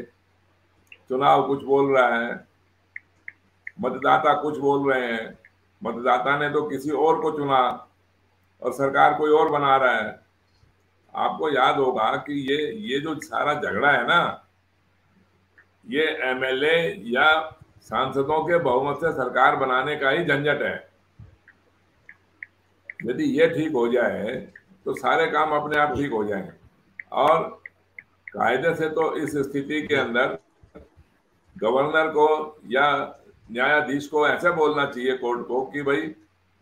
चुनाव कुछ बोल रहा है, मतदाता कुछ बोल रहे हैं, मतदाता ने तो किसी और को चुना और सरकार कोई और बना रहा है। आपको याद होगा कि ये जो सारा झगड़ा है ना, ये एमएलए या सांसदों के बहुमत से सरकार बनाने का ही झंझट है। यदि ये ठीक हो जाए तो सारे काम अपने आप ठीक हो जाएंगे। और कायदे से तो इस स्थिति के अंदर गवर्नर को या न्यायाधीश को ऐसे बोलना चाहिए कोर्ट को कि भाई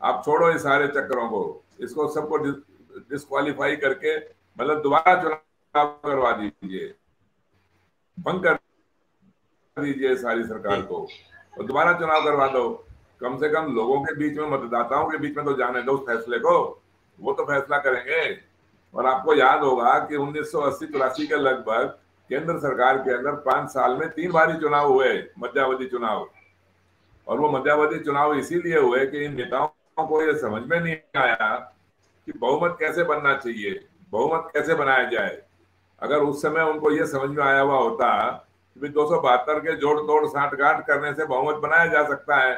आप छोड़ो इस सारे चक्करों को, इसको सबको डिस्क्वालीफाई करके मतलब दोबारा चुनाव करवा दीजिए, भंग कर दीजिए सारी सरकार को और दोबारा चुनाव करवा दो। कम से कम लोगों के बीच में, मतदाताओं के बीच में तो जाने दो उस फैसले को, वो तो फैसला करेंगे। और आपको याद होगा कि 1980-84 के लगभग केंद्र सरकार के अंदर 5 साल में 3 बार चुनाव हुए, मध्यावधि चुनाव। और वो मध्यावधि चुनाव इसीलिए हुए कि इन नेताओं को ये समझ में नहीं आया कि बहुमत कैसे बनना चाहिए, बहुमत कैसे बनाया जाए। अगर उस समय उनको ये समझ में आया हुआ होता कि 272 के जोड़ तोड़ साठ गांठ करने से बहुमत बनाया जा सकता है,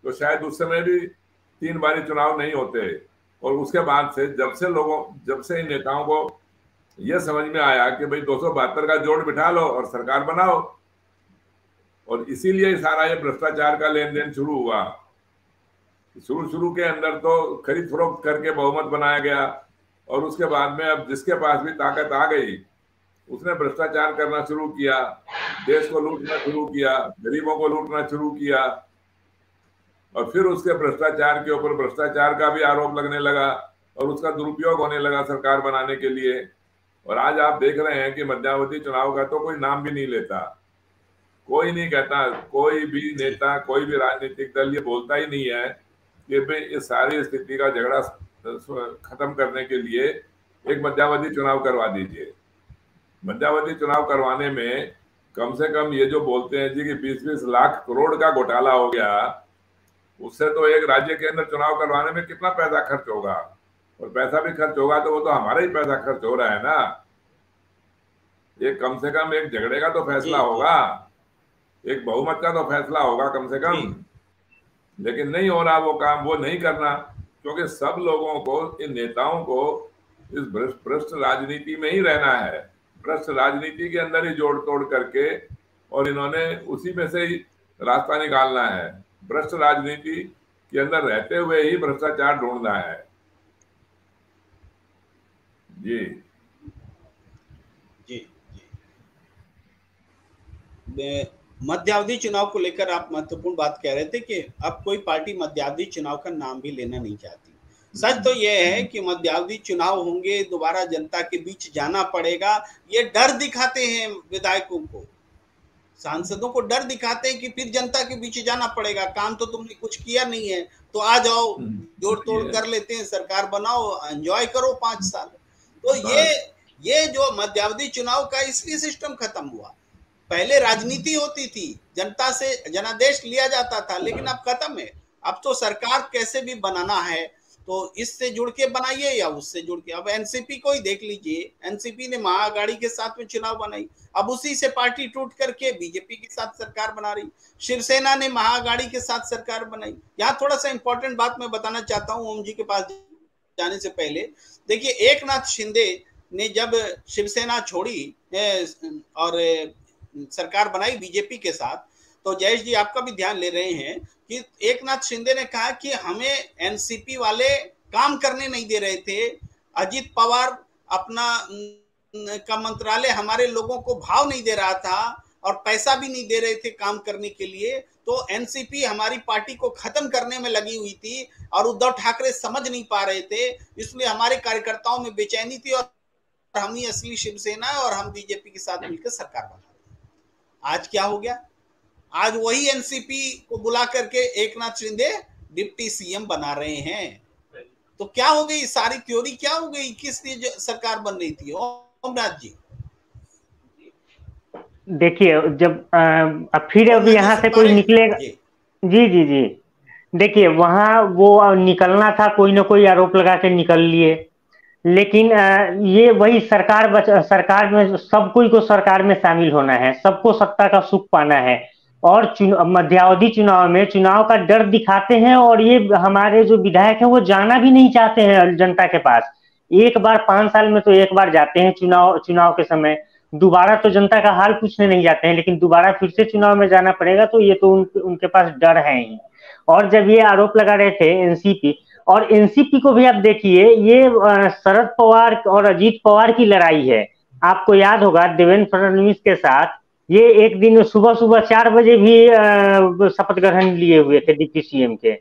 तो शायद उस समय भी 3 बारी चुनाव नहीं होते। और उसके बाद से जब से इन नेताओं को यह समझ में आया कि भाई 272 का जोड़ बिठा लो और सरकार बनाओ, और इसीलिए सारा ये भ्रष्टाचार का लेन देन शुरू हुआ। शुरू के अंदर तो खरीद फरोख्त करके बहुमत बनाया गया, और उसके बाद में अब जिसके पास भी ताकत आ गई उसने भ्रष्टाचार करना शुरू किया, देश को लूटना शुरू किया, गरीबों को लूटना शुरू किया, और फिर उसके भ्रष्टाचार के ऊपर भ्रष्टाचार का भी आरोप लगने लगा और उसका दुरुपयोग होने लगा सरकार बनाने के लिए। और आज आप देख रहे हैं कि मध्यावधि चुनाव का तो कोई नाम भी नहीं लेता, कोई नहीं कहता, कोई भी नेता, कोई भी राजनीतिक दल ये बोलता ही नहीं है कि भाई इस सारी स्थिति का झगड़ा खत्म करने के लिए एक मध्यावधि चुनाव करवा दीजिए। मध्यावधि चुनाव करवाने में कम से कम ये जो बोलते हैं जी कि 20-20 लाख करोड़ का घोटाला हो गया, उससे तो एक राज्य के अंदर चुनाव करवाने में कितना पैसा खर्च होगा, और पैसा भी खर्च होगा तो वो तो हमारा ही पैसा खर्च हो रहा है ना। ये कम से कम एक झगड़े का तो फैसला होगा, एक बहुमत का तो फैसला होगा कम से कम, लेकिन नहीं हो रहा वो काम, वो नहीं करना, क्योंकि सब लोगों को, इन नेताओं को इस भ्रष्ट राजनीति में ही रहना है, भ्रष्ट राजनीति के अंदर ही जोड़ तोड़ करके, और इन्होंने उसी में से ही रास्ता निकालना है। भ्रष्ट राजनीति के अंदर रहते हुए ही भ्रष्टाचार ढूंढना है। जी जी जी मध्यावधि चुनाव को लेकर आप महत्वपूर्ण बात कह रहे थे कि अब कोई पार्टी मध्यावधि चुनाव का नाम भी लेना नहीं चाहती। सच तो यह है कि मध्यावधि चुनाव होंगे, दोबारा जनता के बीच जाना पड़ेगा, ये डर दिखाते हैं विधायकों को, सांसदों को डर दिखाते हैं कि फिर जनता के बीच जाना पड़ेगा, काम तो तुमने कुछ किया नहीं है तो आ जाओ, जोड़ तोड़ कर लेते हैं, सरकार बनाओ, एंजॉय करो 5 साल। तो ये जो मध्यावधि चुनाव का इसलिए सिस्टम खत्म हुआ। पहले राजनीति होती थी, जनता से जनादेश लिया जाता था, लेकिन अब खत्म है। अब तो सरकार कैसे भी बनाना है तो इससे जुड़ के बनाइए या उससे जुड़ के। अब एनसीपी को ही देख लीजिए, एनसीपी ने महाअघाड़ी के साथ में चुनाव बनाई, अब उसी से पार्टी टूट करके बीजेपी के साथ सरकार बना रही। शिवसेना ने महाअघाड़ी के साथ सरकार बनाई। यहाँ थोड़ा सा इंपॉर्टेंट बात मैं बताना चाहता हूँ ओम जी के पास जाने से पहले। देखिए, एकनाथ शिंदे ने जब शिवसेना छोड़ी और सरकार बनाई बीजेपी के साथ, तो जयेश जी आपका भी ध्यान ले रहे हैं कि एकनाथ शिंदे ने कहा कि हमें एनसीपी वाले काम करने नहीं दे रहे थे, अजित पवार अपना का मंत्रालय हमारे लोगों को भाव नहीं दे रहा था और पैसा भी नहीं दे रहे थे काम करने के लिए, तो एनसीपी हमारी पार्टी को खत्म करने में लगी हुई थी और उद्धव ठाकरे समझ नहीं पा रहे थे, इसलिए हमारे कार्यकर्ताओं में बेचैनी थी और हम ही असली शिवसेना है और हम बीजेपी के साथ मिलकर सरकार बना रहे। आज क्या हो गया? आज वही एनसीपी को बुला करके एकनाथ शिंदे डिप्टी सीएम बना रहे हैं। तो क्या हो गई सारी थ्योरी, क्या हो गई, किस लिए सरकार बन रही थी? ओमराज जी देखिए, जब फिर अब यहाँ से कोई निकलेगा, जी जी जी, देखिए वहां वो निकलना था, कोई ना कोई आरोप लगा के निकल लिए, लेकिन ये वही सरकार में सब कोई को सरकार में शामिल होना है, सबको सत्ता का सुख पाना है, और मध्यावधि चुनाव में चुनाव का डर दिखाते हैं। और ये हमारे जो विधायक हैं वो जाना भी नहीं चाहते हैं जनता के पास। एक बार 5 साल में तो एक बार जाते हैं चुनाव के समय, दोबारा तो जनता का हाल पूछने नहीं जाते हैं, लेकिन दोबारा फिर से चुनाव में जाना पड़ेगा, तो ये तो उनके पास डर है ही। और जब ये आरोप लगा रहे थे एनसीपी, और एनसीपी को भी आप देखिए, ये शरद पवार और अजीत पवार की लड़ाई है। आपको याद होगा देवेंद्र फडणवीस के साथ ये एक दिन सुबह सुबह 4 बजे भी शपथ ग्रहण लिए हुए थे डिप्टी सीएम के।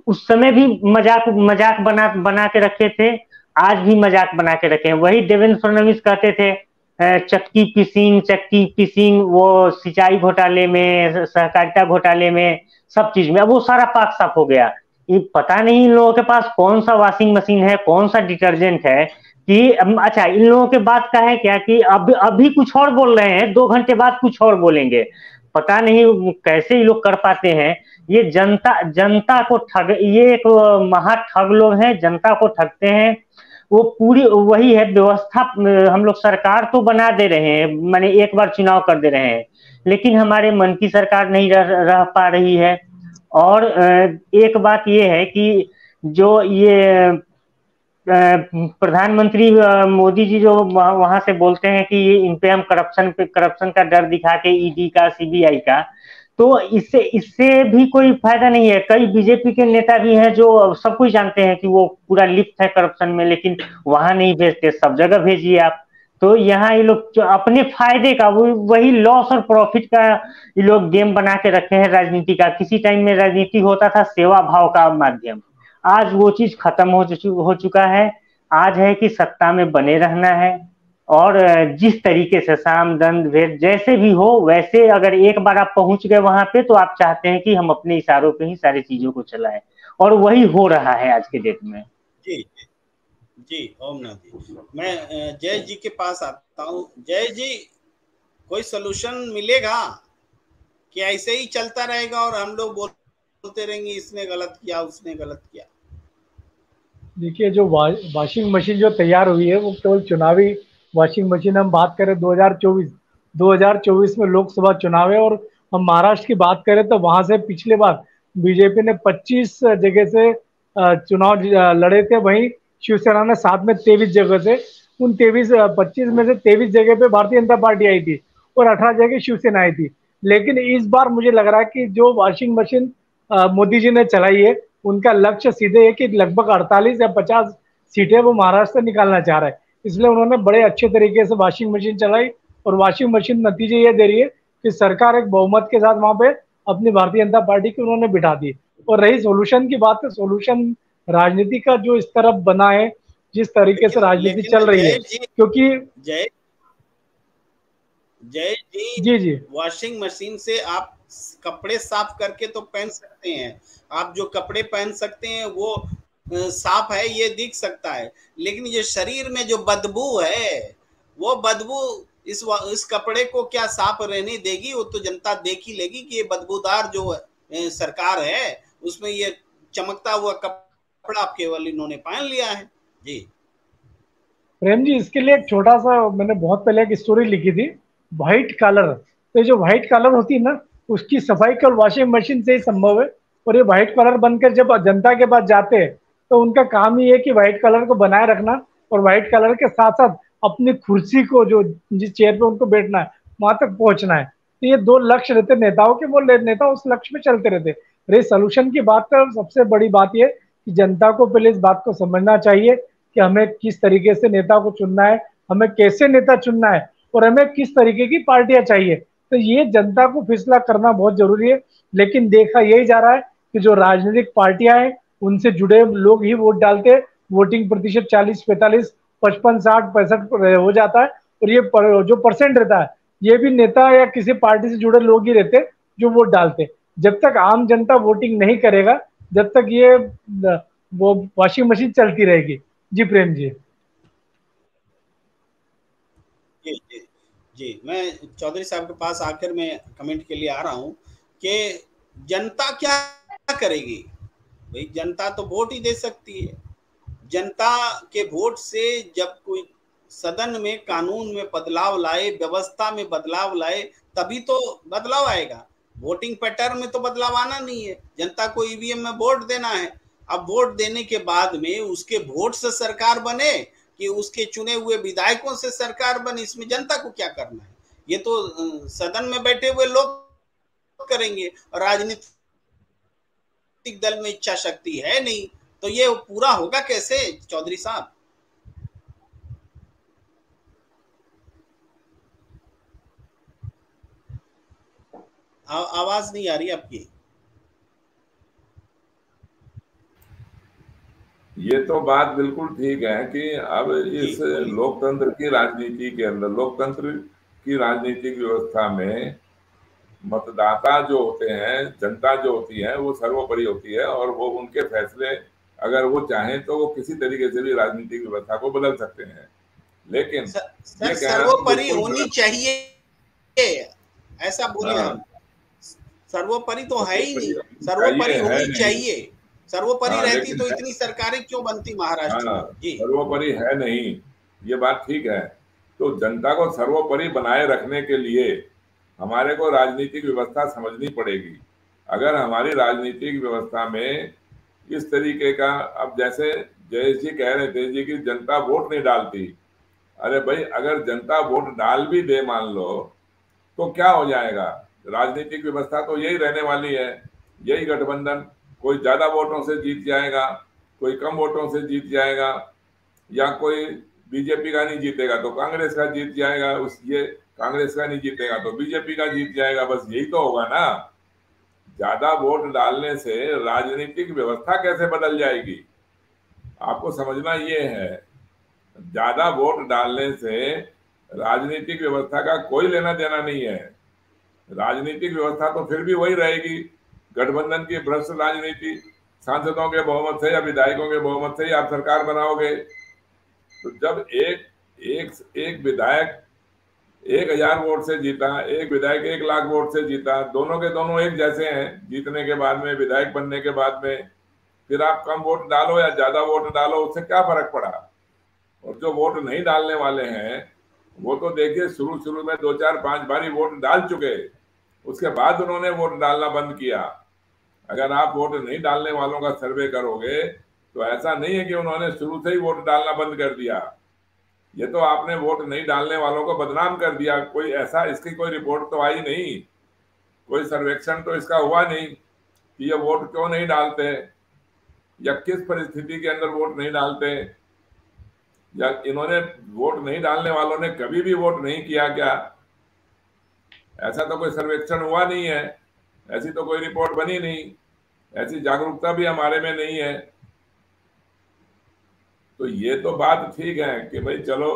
उस समय भी मजाक मजाक बना के रखे थे, आज भी मजाक बना के रखे हैं। वही देवेंद्र फडणवीस कहते थे चक्की पिसिंग, वो सिंचाई घोटाले में, सहकारिता घोटाले में, सब चीज में। अब वो सारा पाक साफ हो गया। ये पता नहीं इन लोगों के पास कौन सा वॉशिंग मशीन है, कौन सा डिटर्जेंट है कि अच्छा, इन लोगों के बात का है क्या कि अभी कुछ और बोल रहे हैं, 2 घंटे बाद कुछ और बोलेंगे। पता नहीं कैसे ये लोग कर पाते हैं। ये जनता को ठग, ये एक महा ठग लोग हैं, जनता को ठगते हैं। वो पूरी वही है व्यवस्था। हम लोग सरकार तो बना दे रहे हैं, माने एक बार चुनाव कर दे रहे हैं, लेकिन हमारे मन की सरकार नहीं रह पा रही है। और एक बात ये है कि जो ये प्रधानमंत्री मोदी जी जो वहां से बोलते हैं कि ये इन पे हम करप्शन का डर दिखा के, ईडी का, सीबीआई का, तो इससे भी कोई फायदा नहीं है। कई बीजेपी के नेता भी हैं जो सब कुछ जानते हैं कि वो पूरा लिप्त है करप्शन में, लेकिन वहां नहीं भेजते, सब जगह भेजिए आप। तो यहाँ ये लोग अपने फायदे का वही लॉस और प्रॉफिट का ये लोग गेम बना के रखे हैं राजनीति का। किसी टाइम में राजनीति होता था सेवा भाव का माध्यम, आज वो चीज खत्म हो चुका है। आज है कि सत्ता में बने रहना है, और जिस तरीके से साम दंड भेद जैसे भी हो, वैसे अगर एक बार आप पहुंच गए वहां पे, तो आप चाहते हैं कि हम अपने इशारों पे ही सारी चीजों को चलाएं, और वही हो रहा है आज के डेट में। जी जी ओमनाथ जी, मैं जय जी के पास आता हूँ। जय जी, कोई सलूशन मिलेगा कि ऐसे ही चलता रहेगा और हम लोग बोलते रहेंगे इसने गलत किया, उसने गलत किया? देखिए, जो वॉशिंग मशीन जो तैयार हुई है वो केवल चुनावी वॉशिंग मशीन। हम बात करें 2024 में लोकसभा चुनाव है, और हम महाराष्ट्र की बात करें तो वहां से पिछले बार बीजेपी ने 25 जगह से चुनाव लड़े थे, वहीं शिवसेना ने साथ में 23 जगह से, उन 25 में से 23 जगह पे भारतीय जनता पार्टी आई थी और 18 जगह शिवसेना आई थी। लेकिन इस बार मुझे लग रहा है कि जो वॉशिंग मशीन मोदी जी ने चलाई है, उनका लक्ष्य सीधे है कि लगभग 48 या 50 सीटें वो महाराष्ट्र से निकालना चाह रहे हैं। इसलिए उन्होंने बड़े अच्छे तरीके से वॉशिंग मशीन चलाई, और वॉशिंग मशीन नतीजे ये दे रही है कि सरकार एक बहुमत के साथ वहां पे अपनी भारतीय जनता पार्टी की उन्होंने बिठा दी। और रही सोल्यूशन की बात, तो सोल्यूशन राजनीति का जो इस तरफ बना है, जिस तरीके से राजनीति चल रही है, क्योंकि जय जी जी, वॉशिंग मशीन से आप कपड़े साफ करके तो पहन सकते हैं, आप जो कपड़े पहन सकते हैं वो साफ है, ये दिख सकता है, लेकिन ये शरीर में जो बदबू है, वो बदबू इस कपड़े को क्या साफ रहने देगी? वो तो जनता देख ही लेगी कि ये बदबूदार जो सरकार है उसमें ये चमकता हुआ कपड़ा केवल इन्होंने पहन लिया है। जी प्रेम जी, इसके लिए एक छोटा सा मैंने बहुत पहले एक स्टोरी लिखी थी, व्हाइट कलर। तो जो व्हाइट कलर होती है ना, उसकी सफाई केवल वॉशिंग मशीन से ही संभव है। और ये व्हाइट कलर बनकर जब जनता के पास जाते हैं, तो उनका काम ही है कि व्हाइट कलर को बनाए रखना, और व्हाइट कलर के साथ साथ अपनी कुर्सी को, जो जिस चेयर पे उनको बैठना है, वहां तक पहुंचना है। तो ये 2 लक्ष्य रहते नेताओं के, वो नेता उस लक्ष्य में चलते रहते। रे सोल्यूशन की बात का सबसे बड़ी बात यह कि जनता को पहले इस बात को समझना चाहिए कि हमें किस तरीके से नेता को चुनना है, हमें कैसे नेता चुनना है, और हमें किस तरीके की पार्टियां चाहिए। तो ये जनता को फैसला करना बहुत जरूरी है। लेकिन देखा यही जा रहा है कि जो राजनीतिक पार्टियां हैं, उनसे जुड़े लोग ही वोट डालते हैं। वोटिंग प्रतिशत 40, 45, 55, 60, 65 हो जाता है, और ये जो परसेंट रहता है, ये भी नेता या किसी पार्टी से जुड़े लोग ही रहते जो वोट डालते। जब तक आम जनता वोटिंग नहीं करेगा, जब तक ये वो वॉशिंग मशीन चलती रहेगी। जी प्रेम जी। जी जी जी, मैं चौधरी साहब के पास आखिर में कमेंट के लिए आ रहा हूं कि जनता क्या करेगी? भाई जनता तो वोट ही दे सकती है। जनता के वोट से जब कोई सदन में कानून में बदलाव लाए, व्यवस्था में बदलाव लाए, तभी तो बदलाव आएगा। वोटिंग पैटर्न में तो बदलाव आना नहीं है। जनता को ईवीएम में वोट देना है। अब वोट देने के बाद में उसके वोट से सरकार बने कि उसके चुने हुए विधायकों से सरकार बने, इसमें जनता को क्या करना है? ये तो सदन में बैठे हुए लोग करेंगे, और राजनीतिक दल में इच्छा शक्ति है नहीं, तो ये पूरा होगा कैसे चौधरी साहब? आवाज नहीं आ रही आपकी। ये तो बात बिल्कुल ठीक है कि अब इस लोकतंत्र की राजनीति के अंदर, लोकतंत्र की राजनीतिक व्यवस्था में मतदाता जो होते हैं, जनता जो होती है, वो सर्वोपरि होती है, और वो उनके फैसले अगर वो चाहें तो वो किसी तरीके से भी राजनीतिक व्यवस्था को बदल सकते हैं। लेकिन सर सर्वोपरि होनी चाहिए, ऐसा बोले हम। सर्वोपरि तो है ही नहीं, सर्वोपरि होनी चाहिए। सर्वोपरि रहती तो इतनी सरकारें क्यों बनती महाराष्ट्र में? जी, सर्वोपरि है नहीं, ये बात ठीक है। तो जनता को सर्वोपरि बनाए रखने के लिए हमारे को राजनीतिक व्यवस्था समझनी पड़ेगी। अगर हमारी राजनीतिक व्यवस्था में इस तरीके का, अब जैसे जयेश जी कह रहे थे जी कि जनता वोट नहीं डालती, अरे भाई अगर जनता वोट डाल भी दे मान लो, तो क्या हो जाएगा? राजनीतिक व्यवस्था तो यही रहने वाली है, यही गठबंधन, कोई ज्यादा वोटों से जीत जाएगा, कोई कम वोटों से जीत जाएगा, या कोई बीजेपी का नहीं जीतेगा तो कांग्रेस का जीत जाएगा, ये कांग्रेस का नहीं जीतेगा तो बीजेपी का जीत जाएगा, बस यही तो होगा ना। ज्यादा वोट डालने से राजनीतिक व्यवस्था कैसे बदल जाएगी? आपको समझना ये है, ज्यादा वोट डालने से राजनीतिक व्यवस्था का कोई लेना देना नहीं है। राजनीतिक व्यवस्था तो फिर भी वही रहेगी, गठबंधन की भ्रष्ट राजनीति, सांसदों के बहुमत से या विधायकों के बहुमत से ही आप सरकार बनाओगे। तो जब एक विधायक 1000 वोट से जीता, एक विधायक 1 लाख वोट से जीता, दोनों के दोनों एक जैसे हैं जीतने के बाद में, विधायक बनने के बाद में, फिर आप कम वोट डालो या ज्यादा वोट डालो, उससे क्या फर्क पड़ा? और जो वोट नहीं डालने वाले हैं वो तो देखिए शुरू में 2 4 5 बारी वोट डाल चुके, उसके बाद उन्होंने वोट डालना बंद किया। अगर आप वोट नहीं डालने वालों का सर्वे करोगे तो ऐसा नहीं है कि उन्होंने शुरू से ही वोट डालना बंद कर दिया, ये तो आपने वोट नहीं डालने वालों को बदनाम कर दिया। कोई ऐसा, इसकी कोई रिपोर्ट तो आई नहीं, कोई सर्वेक्षण तो इसका हुआ नहीं कि ये वोट क्यों नहीं डालते, या किस परिस्थिति के अंदर वोट नहीं डालते, या इन्होंने वोट नहीं डालने वालों ने कभी भी वोट नहीं किया क्या? ऐसा तो कोई सर्वेक्षण हुआ नहीं है, ऐसी तो कोई रिपोर्ट बनी नहीं, ऐसी जागरूकता भी हमारे में नहीं है। तो ये तो बात ठीक है कि भाई चलो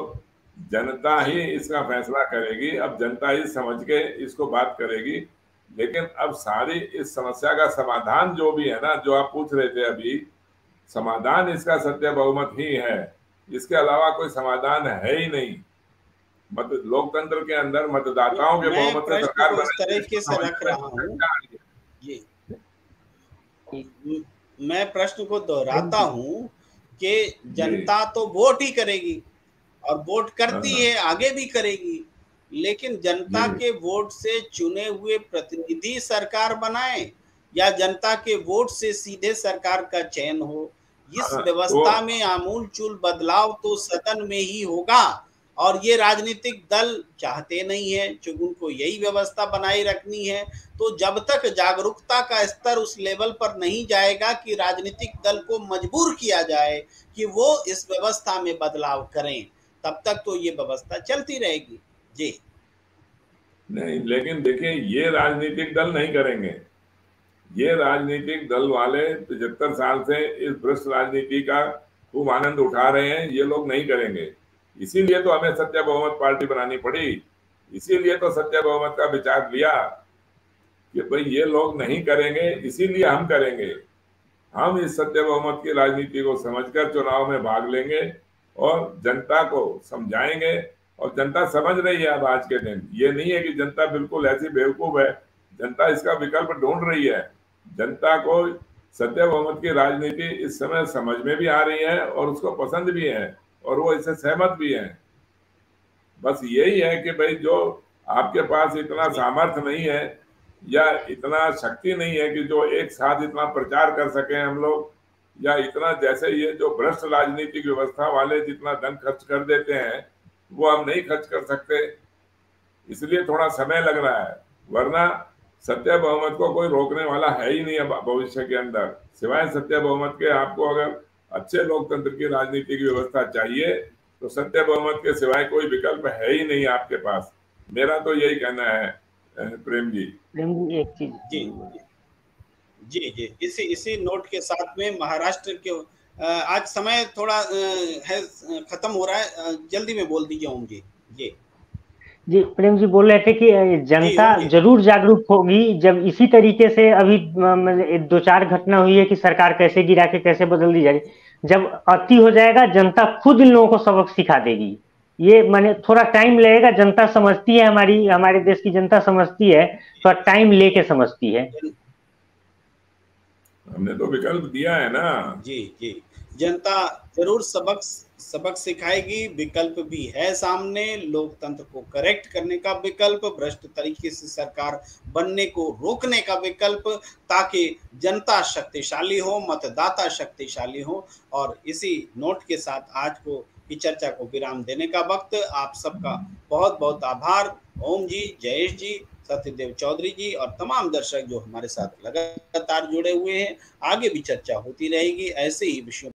जनता ही इसका फैसला करेगी, अब जनता ही समझ के इसको बात करेगी। लेकिन अब सारी इस समस्या का समाधान जो भी है ना, जो आप पूछ रहे थे अभी, समाधान इसका सत्य बहुमत ही है, इसके अलावा कोई समाधान है ही नहीं। लोकतंत्र के अंदर मतदाताओं के बहुमत से सरकार इस तरीके से रख रहा हूँ, ये मैं प्रश्न को दोहराता हूँ कि जनता तो वोट ही करेगी और वोट करती है, आगे भी करेगी, लेकिन जनता के वोट से चुने हुए प्रतिनिधि सरकार बनाए या जनता के वोट से सीधे सरकार का चयन हो, इस व्यवस्था में आमूलचूल बदलाव तो सदन में ही होगा। और ये राजनीतिक दल चाहते नहीं है, चूंकि उनको यही व्यवस्था बनाए रखनी है। तो जब तक जागरूकता का स्तर उस लेवल पर नहीं जाएगा कि राजनीतिक दल को मजबूर किया जाए कि वो इस व्यवस्था में बदलाव करें, तब तक तो ये व्यवस्था चलती रहेगी। जी नहीं, लेकिन देखिए ये राजनीतिक दल नहीं करेंगे, ये राजनीतिक दल वाले 75 साल से इस भ्रष्ट राजनीति का खूब आनंद उठा रहे हैं, ये लोग नहीं करेंगे। इसीलिए तो हमें सत्य बहुमत पार्टी बनानी पड़ी, इसीलिए तो सत्य बहुमत का विचार लिया कि भाई ये लोग नहीं करेंगे, इसीलिए हम करेंगे। हम इस सत्य बहुमत की राजनीति को समझकर चुनाव में भाग लेंगे और जनता को समझाएंगे, और जनता समझ रही है अब आज के दिन। ये नहीं है कि जनता बिल्कुल ऐसी बेवकूफ है, जनता इसका विकल्प ढूंढ रही है। जनता को सत्य बहुमत की राजनीति इस समय समझ में भी आ रही है और उसको पसंद भी है और वो इससे सहमत भी है। बस यही है कि भाई जो आपके पास इतना सामर्थ्य नहीं है या इतना शक्ति नहीं है कि जो एक साथ इतना प्रचार कर सके हम लोग, या इतना, जैसे ये जो भ्रष्ट राजनीतिक व्यवस्था वाले जितना धन खर्च कर देते हैं वो हम नहीं खर्च कर सकते, इसलिए थोड़ा समय लग रहा है। वरना सत्य बहुमत को कोई रोकने वाला है ही नहीं अब भविष्य के अंदर, सिवाय सत्य बहुमत के। आपको अगर अच्छे लोकतंत्र की राजनीतिक व्यवस्था चाहिए तो सत्य बहुमत के सिवाय कोई विकल्प है ही नहीं आपके पास। मेरा तो यही कहना है प्रेम जी। एक चीज जी जी जी, इसी नोट के साथ में महाराष्ट्र के आज समय थोड़ा है खत्म हो रहा है, जल्दी में बोल दीजिए ओम जी। जी प्रेम जी बोल रहे थे कि जनता जरूर जागरूक होगी जब इसी तरीके से अभी 2-4 घटना हुई है कि सरकार कैसे गिरा के कैसे बदल दी जा रही, जब अति हो जाएगा जनता खुद इन लोगों को सबक सिखा देगी। ये माने थोड़ा टाइम लगेगा, जनता समझती है, हमारे देश की जनता समझती है, थोड़ा टाइम लेके समझती है। हमने तो विकल्प दिया है ना। जी जी, जनता जरूर सबक सिखाएगी, विकल्प भी है सामने, लोकतंत्र को करेक्ट करने का विकल्प, भ्रष्ट तरीके से सरकार बनने को रोकने का विकल्प, ताकि जनता शक्तिशाली हो, मतदाता शक्तिशाली हो। और इसी नोट के साथ आज की चर्चा को विराम देने का वक्त। आप सबका बहुत बहुत आभार। ओम जी, जयेश जी, सत्यदेव चौधरी जी और तमाम दर्शक जो हमारे साथ लगातार जुड़े हुए हैं। आगे भी चर्चा होती रहेगी ऐसे ही विषयों